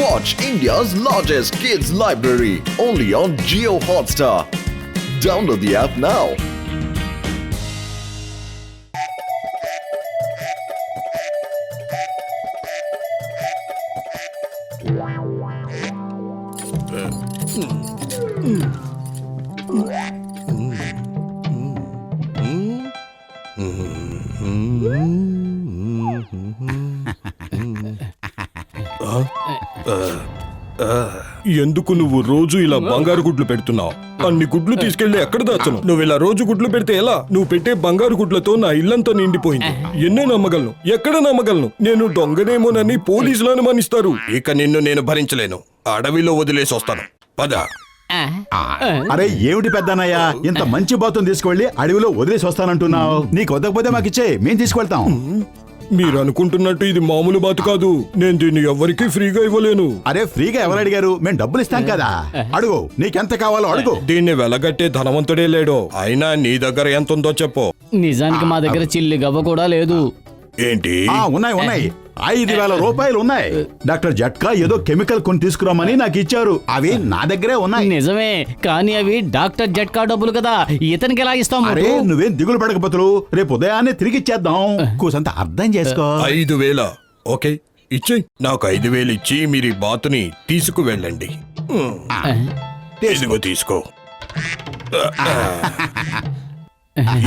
Watch India's largest kids library only on Jio Hotstar. Download the app now. ఎందుకు నువ్వు రోజు ఇలా బంగారు గుడ్లు పెడుతున్నావు? అన్ని గుడ్లు తీసుకెళ్లి ఎక్కడ దాచను? నువ్వు ఇలా రోజు గుడ్లు పెడితే ఎలా? నువ్వు పెట్టే బంగారు గుడ్లతో నా ఇల్లంతా నిండిపోయింది. ఎన్నే నమ్మగలను? ఎక్కడ నమ్మగలను? నేను దొంగనేమోనని పోలీసులు అనుమానిస్తారు. ఇక నిన్ను నేను భరించలేను. అడవిలో వదిలేసి వస్తాను. పద. అరే ఏమిటి పెద్దనయ్య, ఇంత మంచి బాతుని తీసుకువెళ్ళి అడవిలో వదిలేసి వస్తానంటున్నావు? నీకు వద్దకపోతే మాకు ఇచ్చే, మేం తీసుకెళ్తాం. మీరు అనుకుంటున్నట్టు ఇది మామూలు బాతు కాదు. నేను దీన్ని ఎవరికి ఫ్రీగా ఇవ్వలేను. అరే ఫ్రీగా ఎవరు అడిగారు? మేము డబ్బులు ఇస్తాం కదా. అడుగు, నీకెంత కావాలో అడుగు. దీన్ని వెలగట్టే ధనవంతుడే లేడు. అయినా నీ దగ్గర ఎంత ఉందో చెప్పు. నిజానికి మా దగ్గర చిల్లి గవ్వ కూడా లేదు. ఏంటి? ఉన్నాయి 5,000 రూపాయలు ఉన్నాయి. డాక్టర్ జట్కా ఏదో కెమికల్ కొని తీసుకురామని నాకు ఇచ్చారు. అవి నా దగ్గరే ఉన్నాయి. నిజమే, కానీ అవి డాక్టర్ జట్కా డబ్బులు కదా, ఇతనికి ఎలా ఇస్తాం? అరే నువ్వేం దిగులు పడకపోతులు, రేపు ఉదయాన్నే తిరిగి ఇచ్చేద్దాం. కూసంత అర్థం చేసుకో. 5,000 ఓకే, ఇచ్చేయి. నాకు 5,000 ఇచ్చి మీరు ఈ బాతుని తీసుకువెళ్ళండి. ఇదిగో తీసుకో.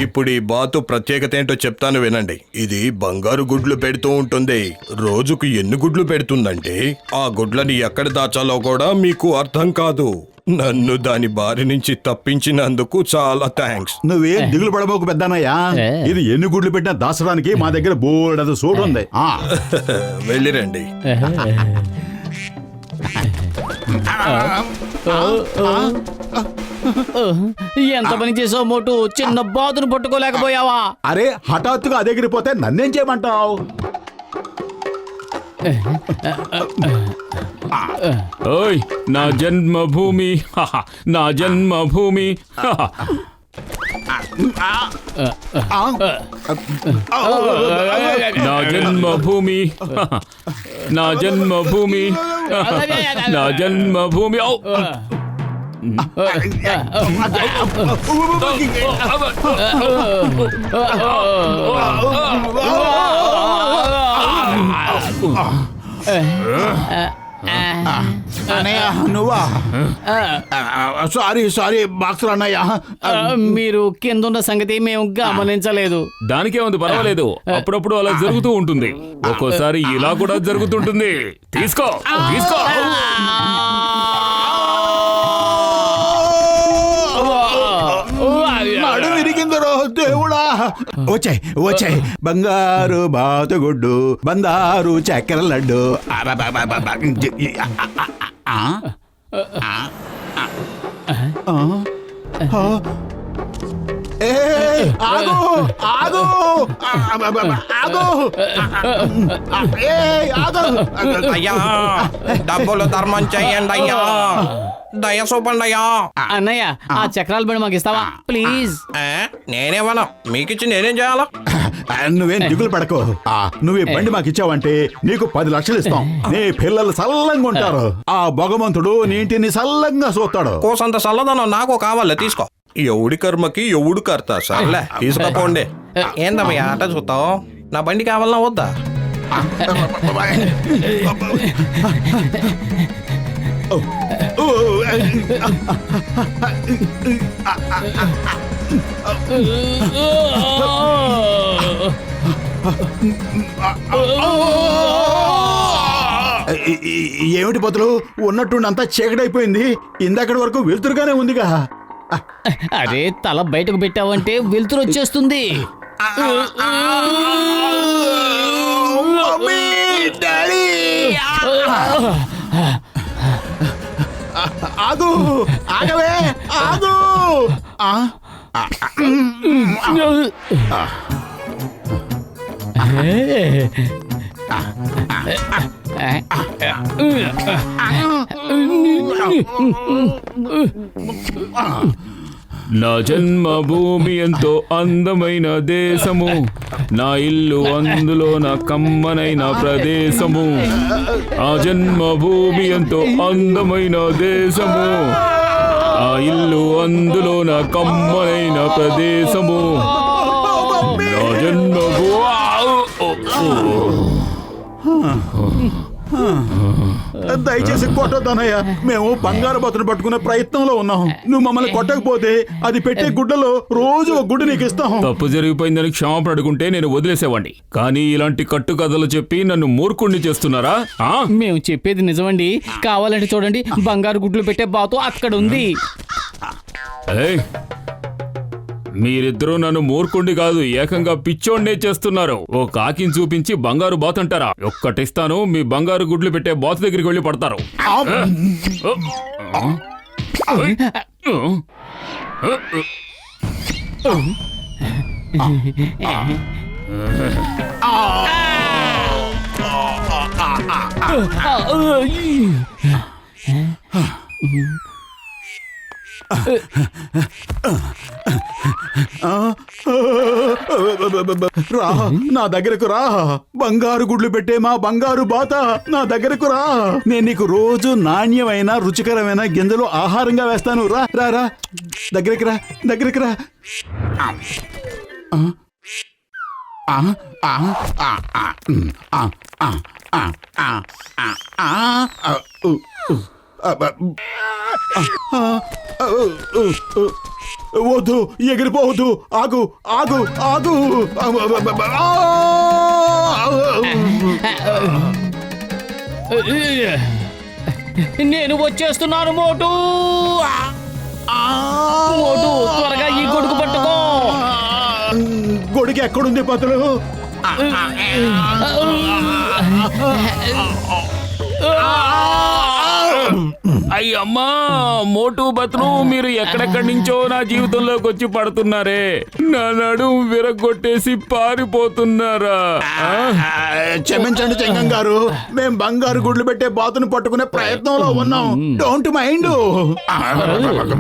ఇప్పుడు ఈ బాతు ప్రత్యేకత ఏంటో చెప్తాను వినండి. ఇది బంగారు గుడ్లు పెడుతూ ఉంటుంది. రోజుకు ఎన్ని గుడ్లు పెడుతుందంటే ఆ గుడ్లని ఎక్కడ దాచాలో కూడా మీకు అర్థం కాదు. నన్ను దాని బారి నుంచి తప్పించినందుకు చాలా థ్యాంక్స్. నువ్వేం దిగులు పడబోకు పెద్దనయ్యా. ఇది ఎన్ని గుడ్లు పెట్టినా దాచడానికి మా దగ్గర బోర్డు సోడు ఉంది. వెళ్ళిరండి. ఎంత పని చేసావు మోటు, చిన్న బాతును పట్టుకోలేకపోయావా? అరే హఠాత్తుగా అదెగిరిపోతే నన్నేం చేయమంటావు? ఓయ్ నా జన్మభూమి, నా జన్మభూమి. నా జన్మభూమి, నా జన్మభూమి, నా జన్మభూమి. అన్నయ్య నువ్వా? సారీ బాక్సర్ అన్నయ్య. మీరు కిందున్న సంగతి మేము గమనించలేదు. దానికే ఉంది, పర్వాలేదు. అప్పుడప్పుడు అలా జరుగుతూ ఉంటుంది. ఒక్కోసారి ఇలా కూడా జరుగుతుంటుంది. తీసుకో తీసుకో. నడు విరిగిందరో దేవుడా. వచ్చాయి బంగారు బాతుగుడ్డు, బందారు చక్కెర లడ్డు. అయ్యా డబ్బులు ధర్మం చెయ్యండి అయ్యా, దయ చూపండి అయ్యా. అన్నయ్య ఆ చక్రాల బండి మాకు ఇస్తావా ప్లీజ్? నేనేమన్నా మీకిచ్చి నేనేం చేయాలా? నువ్వేం దిగులు పడకు. నువ్వు ఈ బండి మాకు ఇచ్చావంటే నీకు 10 లక్షలు ఇస్తాం. నీ పిల్లలు సల్లంగా ఉంటారు. ఆ భగవంతుడు నీ ఇంటిని సల్లంగా చూస్తాడు. కోసంత చల్లదనం నాకు కావాలి, తీసుకో. ఎవడి కర్మకి ఎవడు కర్తా సర్లే, తీసుకోపోండి. ఏందమ్మయ్య ఆట చూస్తావు? నా బండి కావాలన్నా వద్దా? ఏమిటి బతులు, ఉన్నట్టుండి అంతా చీకటైపోయింది. ఇందాకటి వరకు వెలుతురుగానే ఉందిగా. అరే తల బయటకు పెట్టావంటే వెలుతురు వచ్చేస్తుంది. ఆగు, ఆగవే, ఆగు. నా జన్మభూమి ఎంతో అందమైన దేశము, నా ఇల్లు అందులో నా కమ్మనైన ప్రదేశము. ఆ జన్మభూమి ఎంతో అందమైన దేశము, ఆ ఇల్లు అందులో నా కమ్మనైన ప్రదేశము. నా జన్మభూ దయచేసి కొట్టొద్దనయ్య, మేము బంగారు బాతును పట్టుకునే ప్రయత్నంలో ఉన్నాం. నువ్వు మమ్మల్ని కొట్టకపోతే అది పెట్టే గుడ్డలో రోజు ఒక గుడ్డు నీకు ఇస్తాం. తప్పు జరిగిపోయిందని క్షమాపణ అడుగుంటే నేను వదిలేసేవాడిని, కానీ ఇలాంటి కట్టుకథలు చెప్పి నన్ను మూర్ఖుణ్ణి చేస్తున్నారా? మేము చెప్పేది నిజమండి. కావాలంటే చూడండి, బంగారు గుడ్లు పెట్టే బాతు అక్కడ ఉంది. ఏయ్, మీరిద్దరూ నన్ను మూర్ఖుండి కాదు, ఏకంగా పిచ్చోడ్నే చేస్తున్నారు. ఓ కాకిని చూపించి బంగారు బాతు అంటారా? ఒక్కటిస్తాను, మీ బంగారు గుడ్లు పెట్టే బాతు దగ్గరికి వెళ్ళి పడతారు. రా, నా దగ్గరకు రా. బంగారు గుడ్లు పెట్టే మా బంగారు బాత నా దగ్గరకు రా. నేను నీకు రోజు నాణ్యమైన రుచికరమైన గింజలు ఆహారంగా వేస్తాను. రా రా రా, దగ్గరికి రా, దగ్గరికి రా. వద్దు, ఎగిరిపోవద్దు. ఆగు ఆగు ఆగు. నేను వచ్చేస్తున్నాను మోటు. మోటు, త్వరగా ఈ గొడుగు పట్టుకో. గొడుగు ఎక్కడుంది పతులు? అయ్యమ్మా, మోటు బతులు, మీరు ఎక్కడెక్కడి నుంచో నా జీవితంలోకి వచ్చి పడుతున్నారే. నా నడుము విరగొట్టేసి పారిపోతున్నారా? క్షమించండి చెంగం గారు, మేం బంగారు గుడ్లు పెట్టే బాతును పట్టుకునే ప్రయత్నంలో ఉన్నాం. Don't mind.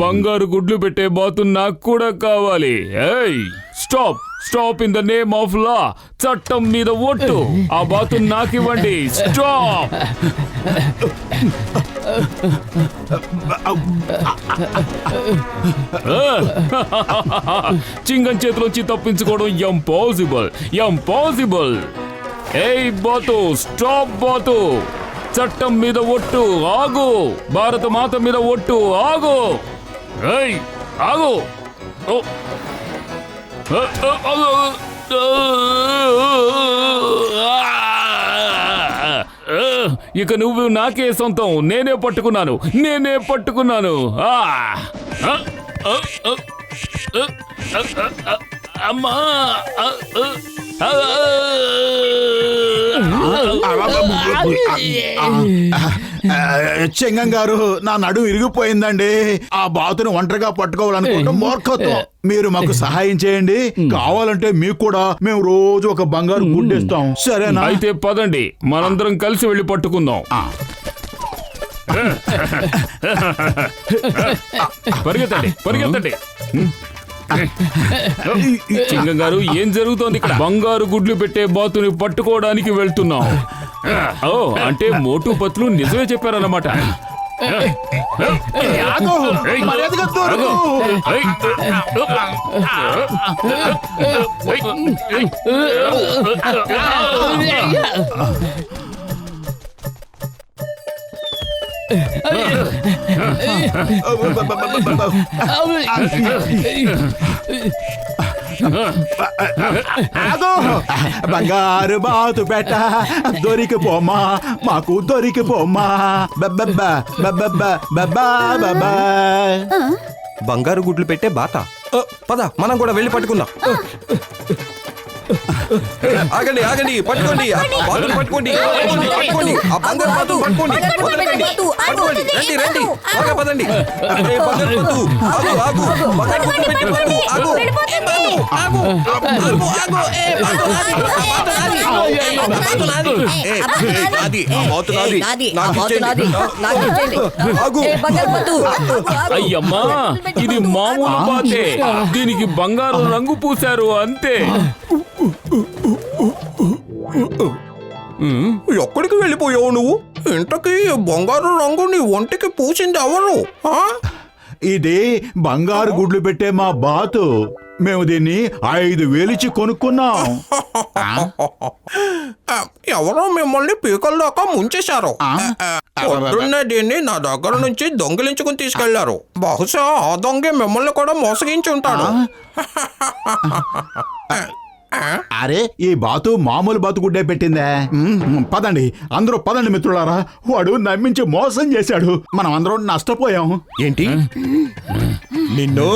బంగారు గుడ్లు పెట్టే బాతు నాకు కూడా కావాలి. ఏయ్, stop stop, in the name of law. చట్టం మీద ఒట్టు. ఆ బాతు నాకివ్వండి. స్టాప్. చింగం చేతిలోంచి తప్పించుకోవడం ఇంపాసిబుల్, ఇంపాసిబుల్. ఏయ్ బాతు, స్టాప్ బాతు. చట్టం మీద ఒట్టు. ఆగు. భారత మాత మీద ఒట్టు. ఆగు. ఏయ్, ఆగు. ఇక నువ్వు నాకే సొంతం. నేనే పట్టుకున్నాను, నేనే పట్టుకున్నాను. అమ్మా, చెంగం గారు, నా నడుము ఇరిగిపోయిందండి. ఆ బాతును ఒంటరిగా పట్టుకోవాలనుకుంటాం మూర్ఖత్వం. మీరు మాకు సహాయం చేయండి. కావాలంటే మీకు కూడా మేము రోజు ఒక బంగారు గుడ్డిస్తాం. సరేనా? అయితే పదండి, మనందరం కలిసి వెళ్ళి పట్టుకుందాం. పరిగెత్తండి, పరిగెత్తండి. చింగం గారు, ఏం జరుగుతోంది ఇక్కడ? బంగారు గుడ్లు పెట్టే బాతుని పట్టుకోవడానికి వెళ్తున్నాం. ఓ, అంటే మోటు పత్లు నిజమే చెప్పారన్నమాట. బంగారు బాతు పెట్ట దొరికిపోమ్మా, మాకు దొరికిపోమ్మా. బంగారు గుడ్లు పెట్టే బాత. పద, మనం కూడా వెళ్ళి పట్టుకుందాం. ఆగండి ఆగండి పట్టుకోండి ఆ బాతుని పట్టుకోండి పట్టుకోండి ఆ బంగారు బాతుని పట్టుకోండి వదలకండి పట్టుకోండి రండి రండి బాగా పదండి ఏ బంగారు బాతు ఆగు ఆగు బంగారు గుడ్లు పెట్టి బాతు ఆగు ఏ బాతు ఆగు ఆగు ఆగు ఏ బాతు నాది ఆ బాతు నాది ఏ నాది ఆ బాతు నాది నాకు ఇచ్చేయండి ఆగు అయ్యమ్మా ఇది మామూలు బాతే దీనికి బంగారు రంగు పూశారు అంతే. ఎక్కడికి వెళ్ళిపోయావు నువ్వు? ఇంతకీ బంగారు రంగు నీ ఒంటికి పూసింది ఎవరు? ఇది బంగారు గుడ్లు పెట్టే మా బాతు. మేము దీన్ని 5,000 ఇచ్చి కొనుక్కున్నాం. ఎవరో మిమ్మల్ని పీకల దాకా ముంచేశారు. పొద్దున్నే దీన్ని నా దగ్గర నుంచి దొంగిలించుకుని తీసుకెళ్లారు. బహుశా ఆ దొంగే మిమ్మల్ని కూడా మోసగించి ఉంటాడు. అరే ఈ బాతు మామూలు బాతు గుడ్డే పెట్టిందే. పదండి అందరూ పదండి మిత్రులారా, వాడు నమ్మించి మోసం చేశాడు. మనం అందరం నష్టపోయాం. ఏంటి నిన్ను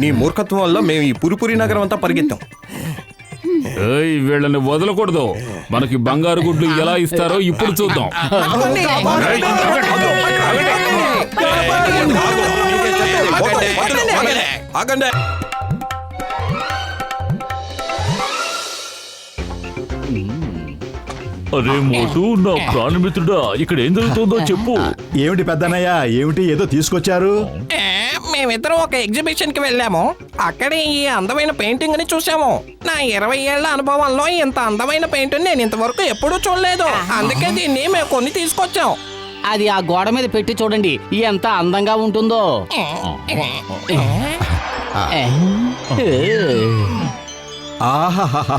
నీ మూర్ఖత్వం వల్ల మేము ఈ పురిపురి నగరం అంతా పరిగెత్తాం. వీళ్ళని వదలకూడదు. మనకి బంగారు గుడ్లు ఎలా ఇస్తారో ఇప్పుడు చూద్దాం. ఆగండి. అరే మోటు నా ప్రాణమిత్రుడా, ఇక్కడ ఏం జరుగుతుందో చెప్పు. ఏమిటి పెద్దనయ్య, ఏమిటి ఏదో తీసుకొచ్చారు? మేమిద్దరం ఒక ఎగ్జిబిషన్ కి వెళ్ళాము. అక్కడే ఈ అందమైన పెయింటింగ్ ని చూసాము. నా 20 ఏళ్ల అనుభవంలో ఇంత అందమైన పెయింటింగ్ నేను ఇంతవరకు ఎప్పుడూ చూడలేదు. అందుకే దీన్ని మేము కొన్ని తీసుకొచ్చాం. అది ఆ గోడ మీద పెట్టి చూడండి ఎంత అందంగా ఉంటుందో. ఆహాహాహా,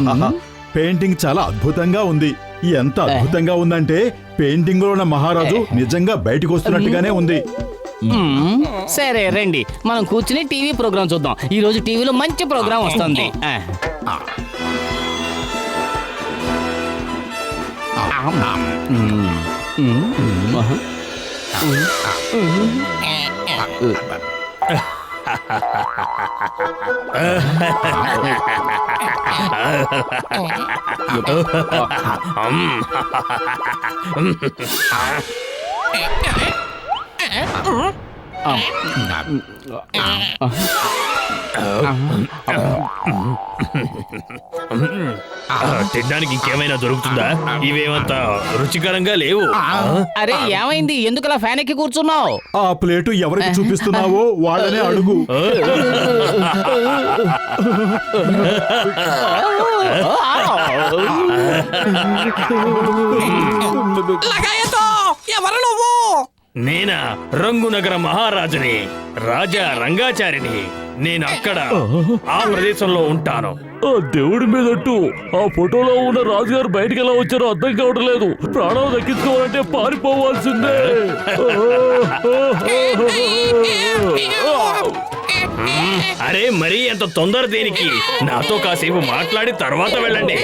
పెయింటింగ్ చాలా అద్భుతంగా ఉంది. ఎంత అద్భుతంగా ఉందంటే పెయింటింగ్ లో ఉన్న మహారాజు నిజంగా బయటకు వస్తున్నట్టుగానే ఉంది. సరే రండి మనం కూర్చుని టీవీ ప్రోగ్రామ్ చూద్దాం. ఈ రోజు టీవీలో మంచి ప్రోగ్రామ్ వస్తుంది. తినడానికి ఇంకేమైనా దొరుకుతుందా? ఇవేమంత రుచికరంగా లేవు. అరే ఏమైంది, ఎందుకలా ఫ్యాన్ ఎక్కి కూర్చున్నావు? ఆ ప్లేటు ఎవరికి చూపిస్తున్నావో వాళ్ళనే అడుగు. ఎవరు నువ్వు? నేనా రంగునగర మహారాజుని, రాజా రంగాచారిని. నేను అక్కడ ఆ ప్రదేశంలో ఉంటాను. ఆ దేవుడి మీదట్టు ఆ ఫోటోలో ఉన్న రాజుగారు బయటికి ఎలా వచ్చారో అర్థం కావడం లేదు. ప్రాణం దక్కించుకోవాలంటే పారిపోవాల్సిందే. అరే మరీ ఎంత తొందర దేనికి? నాతో కాసేపు మాట్లాడి తర్వాత వెళ్ళండి.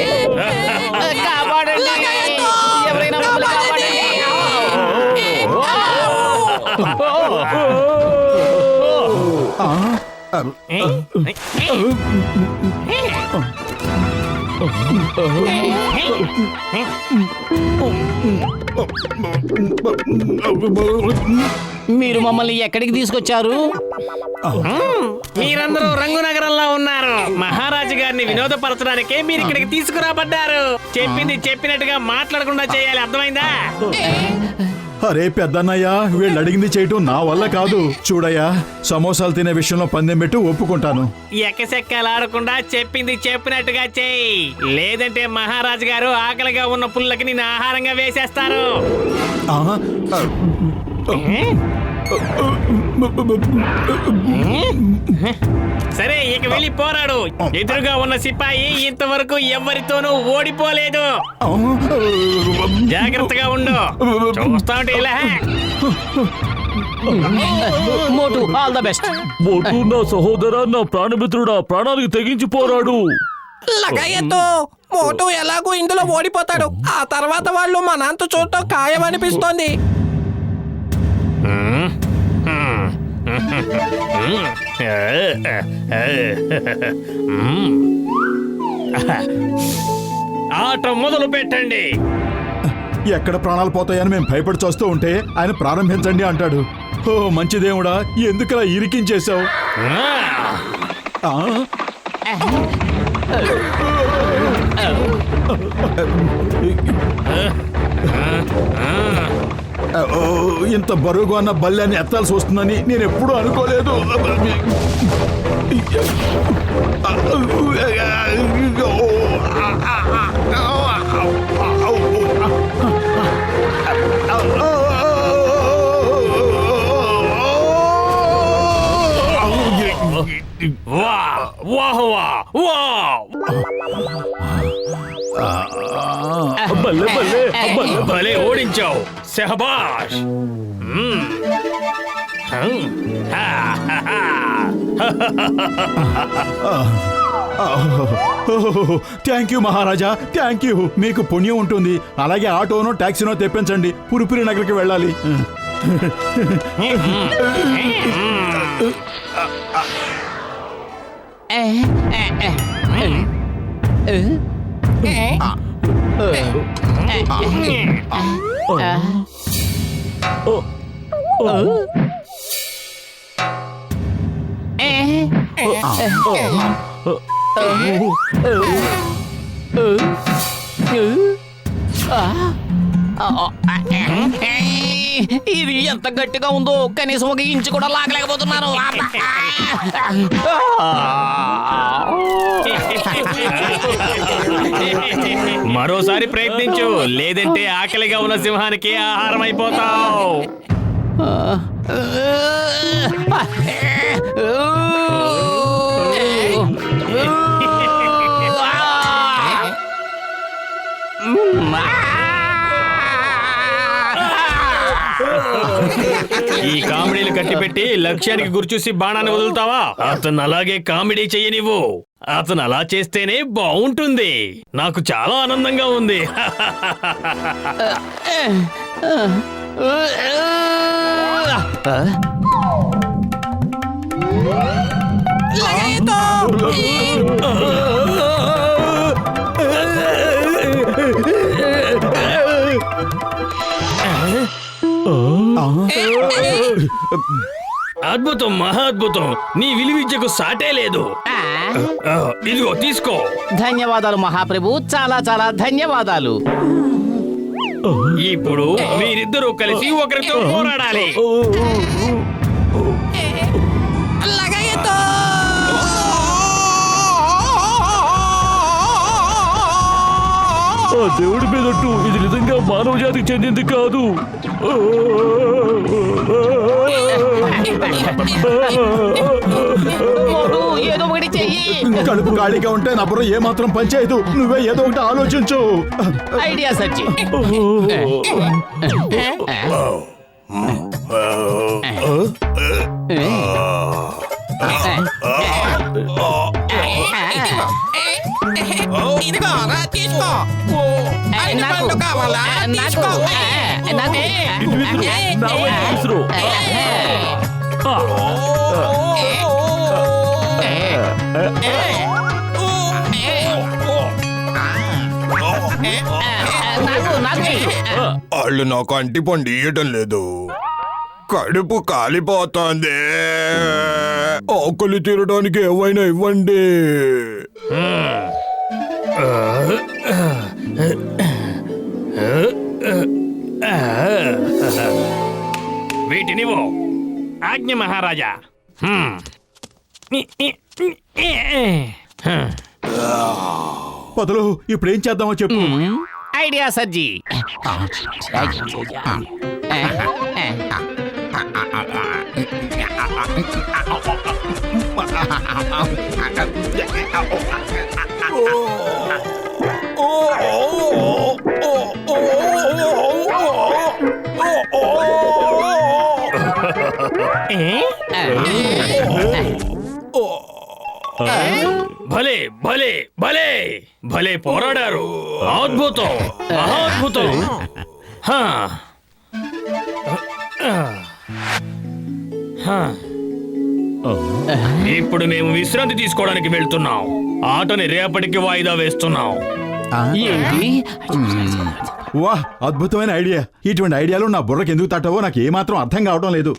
ఎవరైనా మమ్మల్ని కాపాడండి. మీరు మమ్మల్ని ఎక్కడికి తీసుకొచ్చారు? మీరందరూ రంగునగరంలో ఉన్నారు. మహారాజు గారిని వినోదపరచడానికే మీరు ఇక్కడికి తీసుకురాబడ్డారు. చెప్పింది చెప్పినట్టుగా మాట్లాడకుండా చేయాలి, అర్థమైందా? అరే పెద్దన్నయ్య, వీళ్ళు అడిగింది చేయటం నా వల్ల కాదు. చూడయ్యా, సమోసాలు తినే విషయంలో పందెం పెట్టు, ఒప్పుకుంటాను. ఎక్కసెక్కలు ఆడకుండా చెప్పింది చెప్పినట్టుగా చెయ్యి, లేదంటే మహారాజు గారు ఆకలిగా ఉన్న పుల్లకి నిన్ను ఆహారంగా వేసేస్తారు. సరే ఇక వెళ్ళి పోరాడు. ఎదురుగా ఉన్న సిపాయి ఇంతవరకు ఎవరితోనూ ఓడిపోలేదు. జాగ్రత్తగా ఉండు. చూస్తా ఉంటే ఇలా. మోటు ఆల్ ద బెస్ట్. మోటు నా సహోదరా, నా ప్రాణమిత్రుడా, ప్రాణానికి తెగించి పోరాడు. లగాయతో మోటు ఎలాగో ఇందులో ఓడిపోతాడు. ఆ తర్వాత వాళ్ళు మా నాన్న చూడటం ఖాయమనిపిస్తోంది. ఆట మొదలు పెట్టండి. ఎక్కడ ప్రాణాలు పోతాయని మేము భయపడి చూస్తూ ఉంటే ఆయన ప్రారంభించండి అంటాడు. ఓ మంచి దేవుడా, ఎందుకలా ఇరికించేశావు? ఆ, ఇంత బరువుగా ఉన్న బల్యాన్ని ఎత్తాల్సి వస్తుందని నేను ఎప్పుడూ అనుకోలేదు. Wow, wow, wow, wow. భలే ఓడించావు, శహబాష్. Thank you Maharaja, thank you. మీకు పుణ్యం ఉంటుంది. అలాగే ఆటోనో టాక్సీనో తెప్పించండి, పురిపురి నగర్కి వెళ్ళాలి. ఇది ఎంత గట్టిగా ఉందో కనీసం ఒక ఇంచు కూడా లాగలేకపోతున్నాను. మరోసారి ప్రయత్నించు, లేదంటే ఆకలిగా ఉన్న సింహానికి ఆహారం అయిపోతావు. ఈ కామెడీలు కట్టిపెట్టి లక్ష్యానికి గురిచూసి బాణాన్ని వదులుతావా? అతను అలాగే కామెడీ చెయ్యనివ్వు. అతను అలా చేస్తేనే బాగుంటుంది. నాకు చాలా ఆనందంగా ఉంది. అద్భుతం, మహాద్భుతం. నీ విలువిద్యకు సాటే లేదు. ఇదిగో తీసుకో. ధన్యవాదాలు మహాప్రభు, చాలా చాలా ధన్యవాదాలు. ఇప్పుడు మీరిద్దరూ కలిసి ఒకరితో పోరాడాలి. దేవుడి మీదట్టు ఇది నిజంగా మానవ జాతికి చెందింది కాదు. ఏదో ఒకటి చెయ్యి. కడుపు ఖాళీగా ఉంటే నా బుర్ర ఏమాత్రం పనిచేయదు. నువ్వే ఏదో ఒకటి ఆలోచించు. ఐడియా సచ్చి. వాళ్ళు నాకు అంటిపండు ఇయ్యటం లేదు. కడుపు కాలిపోతోంది. ఆకలి తీరడానికి ఏవైనా ఇవ్వండి. వీటినివో. ఆజ్ఞ మహారాజా. పదలు ఇప్పుడేం చేద్దామో చెప్పు. ఐడియా సజ్జీ. భలే భలే భలే భలే పోరాడారు. అద్భుతం, అద్భుతం. ఇప్పుడు మేము విశ్రాంతి తీసుకోవడానికి వెళ్తున్నాం. ఆటని రేపటికి వాయిదా వేస్తున్నాం. ఏంటి వాహ్, అద్భుతమైన ఐడియా. ఇటువంటి ఐడియాలు నా బుర్రకి ఎందుకు తట్టవో నాకు ఏమాత్రం అర్థం కావడం లేదు.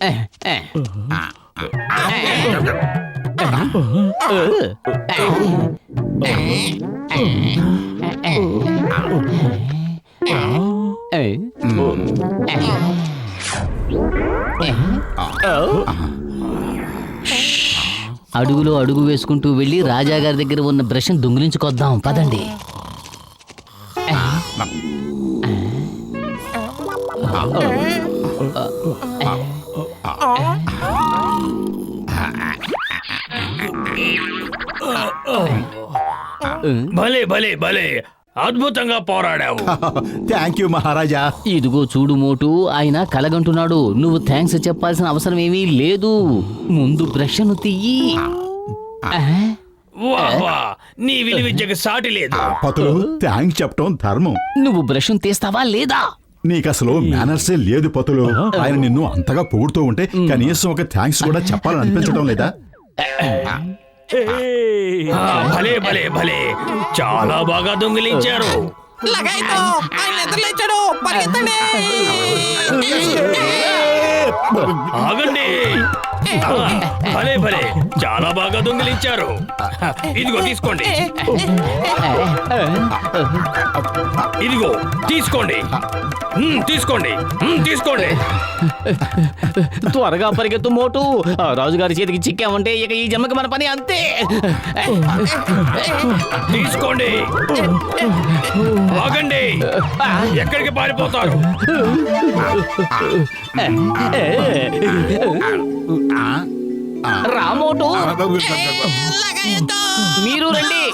అడుగులో అడుగు వేసుకుంటూ వెళ్ళి రాజాగారి దగ్గర ఉన్న బ్రష్ దొంగిలించుకొద్దాం పదండి. భలే భలే భలే అద్భుతంగా పోరాడావు. థ్యాంక్ యూ మహారాజా. ఇదిగో చూడు మోటు, ఆయన కలగంటున్నాడు. నువ్వు థ్యాంక్స్ చెప్పాల్సిన అవసరం ఏమీ లేదు. ముందు బ్రష్ను తీయి. వాహ్ వాహ్, నీ విలువిద్యకు సాటి లేదు. పతులు, థ్యాంక్స్ చెప్పడం ధర్మం. నువ్వు బ్రష్ను తీస్తావా లేదా? నీకసలు మేనర్సే లేదు పతులు. ఆయన నిన్ను అంతగా పొగుడుతూ ఉంటే కనీసం ఒక థ్యాంక్స్ కూడా చెప్పాలని అనిపించడం లేదా? భలే భలే భలే, చాలా బాగా దొంగిలించారు. ఆగండి. భలే భలే, చాలా బాగా దొంగిలించారు. ఇదిగో తీసుకోండి. ఇదిగో తీసుకోండి. తీసుకోండి తీసుకోండి. త్వరగా పరిగెత్తు మోటు. రాజుగారి చేతికి చిక్కామంటే ఇక ఈ జన్మకి మన పని అంతే. తీసుకోండి. ఆగండి, ఎక్కడికి పారిపోతారు? రామోటు, మీరు రండి.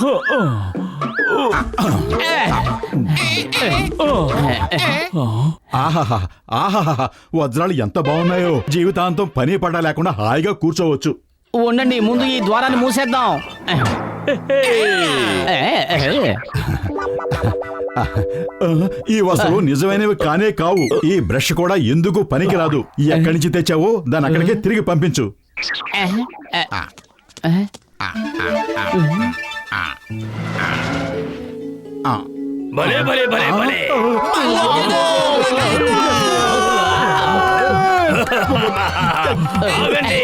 ఆహాహా ఆహాహా, వజ్రాలు ఎంత బాగున్నాయో. జీవితాంతం పని పడ లేకుండా హాయిగా కూర్చోవచ్చు. ఉండండి, ముందు ఈ ద్వారాన్ని మూసేద్దాం. ఈ వసలు నిజమైనవి కానే కావు. ఈ బ్రష్ కూడా ఎందుకు పనికిరాదు. ఎక్కడి నుంచి తెచ్చావో దాన్ని అక్కడికే తిరిగి పంపించు. భలే భలే భలే భలే. ఆగండి.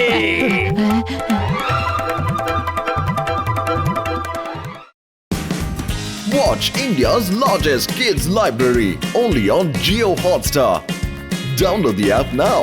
Watch India's largest kids library only on Geo Hotstar. Download the app now.